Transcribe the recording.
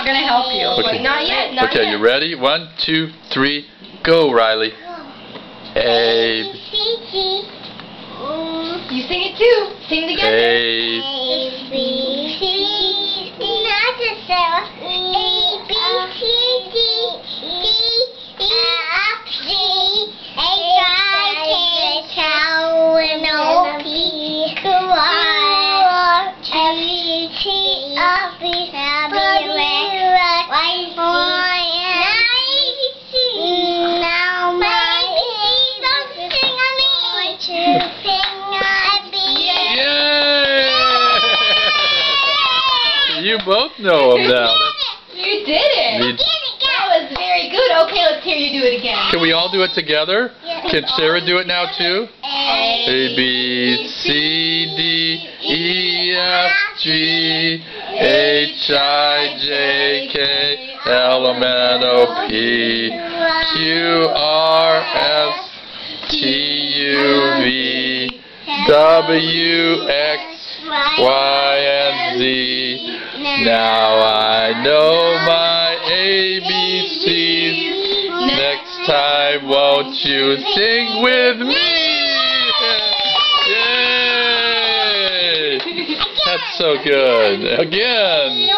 not going to help you. Okay. Not yet. Not okay, yet. you ready? 1, 2, 3, go, Riley. A. You sing it too. Sing together. A. A, B, C, D. Not just Sarah. A, B, C, D, E, F, G, H, I, K, L, M, N, P, Q, R, S, T, U, V, W, X, Y, Z. Now my ABC, don't sing on me. To sing I be. Yay! You both know them now. You did it. That was very good. Okay, let's hear you do it again. Can we all do it together? Can Sarah do it now too? A, B, C, D, E, F, G, H, I, J, K, L, M, N, O, P, Q, R, S, T, U, V, W, X, Y, and Z. Now I know my ABCs. Next time, won't you sing with me? Yay! That's so good. Again.